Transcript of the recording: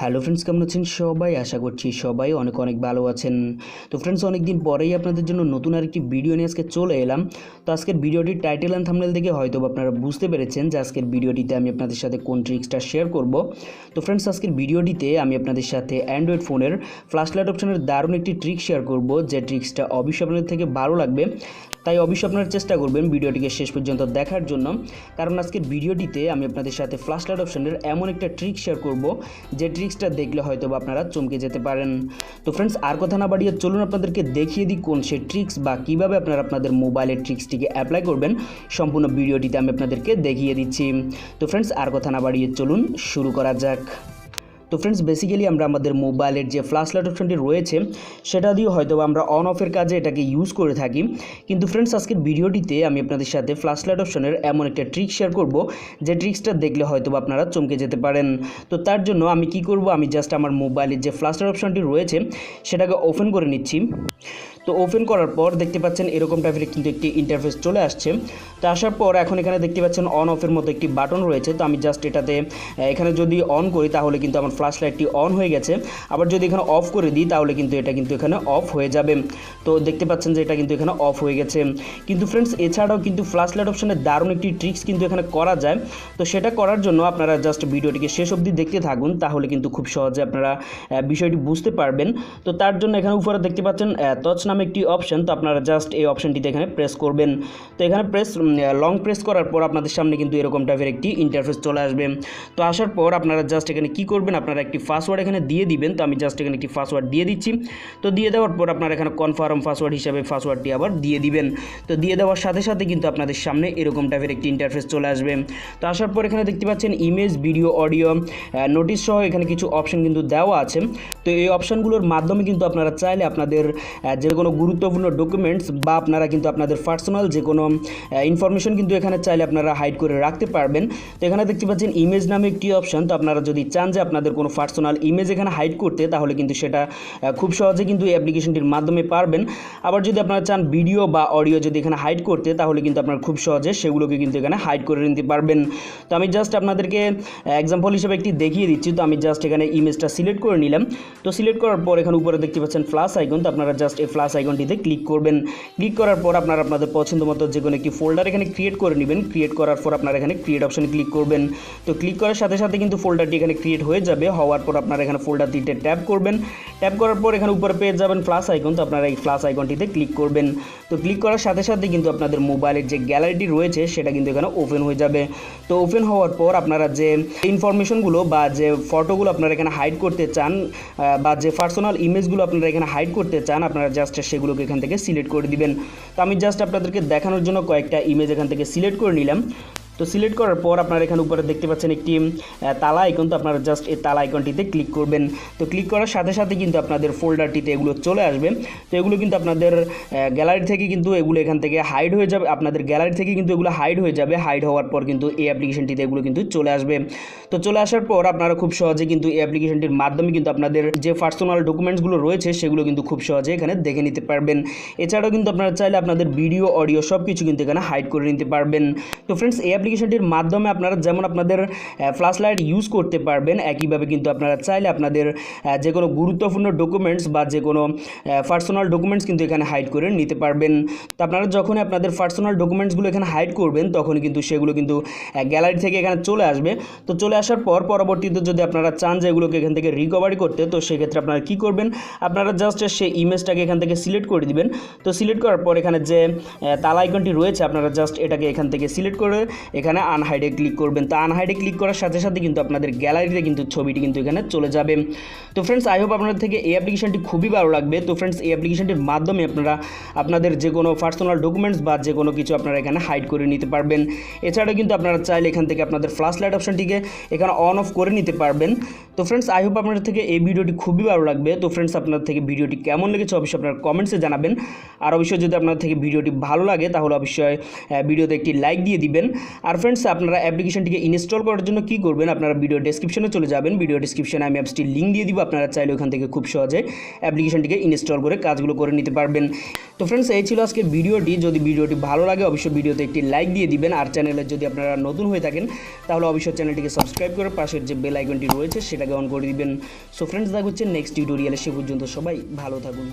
Hello friends, কেমন আছেন সবাই? আশা করছি সবাই অনেক অনেক ভালো আছেন। তো ফ্রেন্ডস, অনেক দিন পরেই আপনাদের জন্য নতুন আরেকটি ভিডিও নিয়ে আজকে চলে এলাম। তো আজকের ভিডিওটির টাইটেল অ্যান্ড থাম্বনেল দেখে হয়তো আপনারা বুঝতে পেরেছেন যে আজকের ভিডিওটিতে আমি আপনাদের সাথে কোন ট্রিক্সটা শেয়ার করব। তো ফ্রেন্ডস, আজকের ভিডিওটিতে আমি আপনাদের সাথে অ্যান্ড্রয়েড ফোনের ফ্ল্যাশ লাইট অপশনের দারুণ একটি ট্রিক শেয়ার করব, যে ট্রিক্সটা অবশ্যই আপনাদের থেকে ভালো লাগবে। তাই অবশ্যই আপনারা চেষ্টা করবেন ভিডিওটিকে শেষ পর্যন্ত দেখার জন্য, কারণ আজকের ভিডিওটিতে আমি আপনাদের সাথে ফ্ল্যাশ লাইট অপশনের এমন একটা ট্রিক শেয়ার করব যে ট্রিক্সটা দেখলে হয়তো আপনারা চমকে যেতে পারেন। তো ফ্রেন্ডস, আর কথা না বাড়িয়ে চলুন আপনাদেরকে দেখিয়ে দিই কোন সে ট্রিক্স বা কীভাবে আপনারা আপনাদের মোবাইলের ট্রিক্সটিকে অ্যাপ্লাই করবেন। সম্পূর্ণ ভিডিওটিতে আমি আপনাদেরকে দেখিয়ে দিচ্ছি। তো ফ্রেন্ডস, আর কথা না বাড়িয়ে চলুন শুরু করা যাক। তো ফ্রেন্ডস, বেসিক্যালি আমরা আমাদের মোবাইলের যে ফ্ল্যাশ লাইট অপশনটি রয়েছে সেটা দিয়ে হয়তো আমরা অন অফের কাজে এটাকে ইউজ করে থাকি। কিন্তু ফ্রেন্ডস, আজকের ভিডিওটিতে আমি আপনাদের সাথে ফ্ল্যাশ লাইট অপশনের এমন একটা ট্রিক শেয়ার করব যে ট্রিক্সটা দেখলে হয়তো আপনারা চমকে যেতে পারেন। তো তার জন্য আমি কি করব, আমি জাস্ট আমার মোবাইলের যে ফ্ল্যাশ লাইট অপশনটি রয়েছে সেটাকে ওপেন করে নিচ্ছি। তো ওপেন করার পর দেখতে পাচ্ছেন এরকম টাইপের কিন্তু একটি ইন্টারফেস চলে আসছে। তো আসার পর এখন এখানে দেখতে পাচ্ছেন অন অফের মতো একটি বাটন রয়েছে। তো আমি জাস্ট এটাতে এখানে যদি অন করি তাহলে কিন্তু আমার ফ্ল্যাশ লাইটটি অন হয়ে গেছে। আবার যদি এখানে অফ করে দিই তাহলে কিন্তু এটা কিন্তু এখানে অফ হয়ে যাবে। তো দেখতে পাচ্ছেন যে এটা কিন্তু এখানে অফ হয়ে গেছে। কিন্তু ফ্রেন্ডস, এছাড়াও কিন্তু ফ্ল্যাশ লাইট অপশনের দারুণ একটি ট্রিক্স কিন্তু এখানে করা যায়। তো সেটা করার জন্য আপনারা জাস্ট ভিডিওটিকে শেষ অবধি দেখতে থাকুন, তাহলে কিন্তু খুব সহজে আপনারা বিষয়টি বুঝতে পারবেন। তো তার জন্য এখানে উপরে দেখতে পাচ্ছেন টচ নামে একটি অপশন। তো আপনারা জাস্ট এই অপশনটিতে এখানে প্রেস করবেন। তো এখানে লং প্রেস করার পর আপনাদের সামনে কিন্তু এরকম টাইপের একটি ইন্টারফেস চলে আসবে। তো আসার পর আপনারা জাস্ট এখানে কি করবেন, আপনারা একটি পাসওয়ার্ড এখানে দিয়ে দিবেন। তো আমি জাস্ট এখানে একটি পাসওয়ার্ড দিয়ে দিচ্ছি। তো দিয়ে দেওয়ার পর আপনারা এখানে কনফার্ম পাসওয়ার্ড হিসাবে পাসওয়ার্ডটি আবার দিয়ে দিবেন। তো দিয়ে দেওয়ার সাথে সাথে কিন্তু আপনাদের সামনে এরকম টাইপের একটি ইন্টারফেস চলে আসবে। তো আসার পর এখানে দেখতে পাচ্ছেন ইমেজ, ভিডিও, অডিও, নোটিশ সহ এখানে কিছু অপশন কিন্তু দেওয়া আছে। তো এই অপশনগুলোর মাধ্যমে কিন্তু আপনারা চাইলে আপনাদের যে কোনো গুরুত্বপূর্ণ ডকুমেন্টস বা আপনারা কিন্তু আপনাদের পার্সোনাল যে কোনো ইনফরমেশন কিন্তু এখানে চাইলে আপনারা হাইড করে রাখতে পারবেন। তো এখানে দেখতে পাচ্ছেন ইমেজ নামে একটি অপশন। তো আপনারা যদি চান যে আপনাদের কোনো পার্সোনাল ইমেজ এখানে হাইড করতে, তাহলে কিন্তু সেটা খুব সহজে কিন্তু এই অ্যাপ্লিকেশনটির মাধ্যমে পারবেন। আবার যদি আপনারা চান ভিডিও বা অডিও যদি এখানে হাইড করতে, তাহলে কিন্তু আপনারা খুব সহজে সেগুলোকে কিন্তু এখানে হাইড করে নিতে পারবেন। তো আমি জাস্ট আপনাদেরকে এক্সাম্পল হিসেবে একটি দেখিয়ে দিচ্ছি। তো আমি জাস্ট এখানে ইমেজটা সিলেক্ট করে নিলাম। তো সিলেক্ট করার পর এখানে উপরে দেখতে পাচ্ছেন প্লাস আইকন। তো আপনারা জাস্ট এই প্লাস আইকনটিতে ক্লিক করবেন। ক্লিক করার পর আপনারা আপনাদের পছন্দ মতো যে কোনো একটি ফোল্ডার এখানে ক্রিয়েট করে নেবেন। ক্রিয়েট করার পর আপনারা এখানে ক্রিয়েট অপশনে ক্লিক করবেন। তো ক্লিক করার সাথে সাথে কিন্তু ফোল্ডারটি এখানে ক্রিয়েট হয়ে যাবে। হওয়ার পর আপনারা এখানে ফোল্ডারটিতে ট্যাপ করবেন। ট্যাপ করার পর এখানে উপরে পেয়ে যাবেন প্লাস আইকন। তো আপনারা এই প্লাস আইকনটিতে ক্লিক করবেন। তো ক্লিক করার সাথে সাথে কিন্তু আপনাদের মোবাইলের যে গ্যালারিটি রয়েছে সেটা কিন্তু এখানে ওপেন হয়ে যাবে। তো ওপেন হওয়ার পর আপনারা যে ইনফরমেশনগুলো বা যে ফটোগুলো আপনারা এখানে হাইড করতে চান বা যে পার্সোনাল ইমেজগুলো আপনারা এখানে হাইড করতে চান, আপনারা জাস্ট সেগুলোকে এখান থেকে সিলেক্ট করে দিবেন। তো আমি জাস্ট আপনাদেরকে দেখানোর জন্য কয়েকটা ইমেজ এখান থেকে সিলেক্ট করে নিলাম। তো সিলেক্ট করার পর আপনারা এখানে উপরে দেখতে পাচ্ছেন একটি তালা আইকন। তো আপনারা জাস্ট এই তালা আইকনটিতে ক্লিক করবেন। তো ক্লিক করার সাথে সাথে কিন্তু আপনাদের ফোল্ডারটিতে এগুলো চলে আসবে। তো এগুলো কিন্তু আপনাদের গ্যালারি থেকে কিন্তু এগুলো এখান থেকে হাইড হয়ে যাবে। আপনাদের গ্যালারি থেকে কিন্তু এগুলো হাইড হয়ে যাবে। হাইড হওয়ার পর কিন্তু এই অ্যাপ্লিকেশনটিতে এগুলো কিন্তু চলে আসবে। তো চলে আসার পর আপনারা খুব সহজে কিন্তু এই অ্যাপ্লিকেশনটির মাধ্যমে কিন্তু আপনাদের যে পার্সোনাল ডকুমেন্টসগুলো রয়েছে সেগুলো কিন্তু খুব সহজে এখানে দেখে নিতে পারবেন। এছাড়াও কিন্তু আপনারা চাইলে আপনাদের ভিডিও, অডিও সব কিছু কিন্তু এখানে হাইড করে নিতে পারবেন। তো ফ্রেন্ডস, এই অ্যাপ্লিকেশনটির মাধ্যমে আপনারা যেমন আপনাদের ফ্ল্যাশ লাইট ইউজ করতে পারবেন, একইভাবে কিন্তু আপনারা চাইলে আপনাদের যে কোনো গুরুত্বপূর্ণ ডকুমেন্টস বা যে কোনো পার্সোনাল ডকুমেন্টস কিন্তু এখানে হাইড করে নিতে পারবেন। তো আপনারা যখন আপনাদের পার্সোনাল ডকুমেন্টসগুলো এখানে হাইড করবেন, তখন কিন্তু সেগুলো কিন্তু গ্যালারি থেকে এখানে চলে আসবে। তো চলে আসার পর পরবর্তীতে যদি আপনারা চান যে এগুলোকে এখান থেকে রিকভারি করতে, তো সেক্ষেত্রে আপনারা কী করবেন, আপনারা জাস্ট সেই ইমেজটাকে এখান থেকে সিলেক্ট করে দিবেন। তো সিলেক্ট করার পর এখানে যে তালা আইকনটি রয়েছে আপনারা জাস্ট এটাকে এখান থেকে সিলেক্ট করে এখানে আনহাইডে ক্লিক করবেন। তো আনহাইডে ক্লিক করার সাথে সাথে কিন্তু আপনাদের গ্যালারিতে কিন্তু ছবিটি কিন্তু এখানে চলে যাবে। তো ফ্রেন্ডস, আই হোপ আপনাদের থেকে এই অ্যাপ্লিকেশনটি খুবই ভালো লাগবে। তো ফ্রেন্ডস, এই অ্যাপ্লিকেশনটির মাধ্যমে আপনারা আপনাদের যে কোনো পার্সোনাল ডকুমেন্টস বা যে কোনো কিছু আপনারা এখানে হাইড করে নিতে পারবেন। এছাড়াও কিন্তু আপনারা চাইলে এখান থেকে আপনাদের ফ্ল্যাশ লাইট অপশনটিকে এখানে অন অফ করে নিতে পারবেন। তো ফ্রেন্ডস, আই হোপ আপনাদের থেকে এই ভিডিওটি খুবই ভালো লাগবে। তো ফ্রেন্ডস, আপনাদের থেকে ভিডিওটি কেমন লেগেছে অবশ্যই আপনারা কমেন্টসে জানাবেন। আর অবশ্যই যদি আপনাদের থেকে ভিডিওটি ভালো লাগে তাহলে অবশ্যই ভিডিওতে একটি লাইক দিয়ে দিবেন। আর ফ্রেন্ডস আপনারা অ্যাপ্লিকেশনটিকে ইনস্টল করার জন্য কী করবেন, আপনারা ভিডিও ডেসক্রিপশনে চলে যাবেন। ভিডিও ডেসক্রিপশনে আমি অ্যাপসটির লিঙ্ক দিয়ে দিব, আপনারা চাইলে ওখান থেকে খুব সহজে অ্যাপ্লিকেশনটিকে ইনস্টল করে কাজগুলো করে নিতে পারবেন। তো ফ্রেন্ডস এই ছিল আজকের ভিডিওটি। যদি ভিডিওটি ভালো লাগে অবশ্যই ভিডিওতে একটি লাইক দিয়ে দিবেন। আর চ্যানেলে যদি আপনারা নতুন হয়ে থাকেন তাহলে অবশ্যই চ্যানেলটিকে সাবস্ক্রাইব করে পাশের যে বেল আইকনটি রয়েছে সেটাকে অন করে দিবেন। সো ফ্রেন্ডস দেখা হচ্ছে নেক্সট টিউটোরিয়ালে, সে পর্যন্ত সবাই ভালো থাকুন।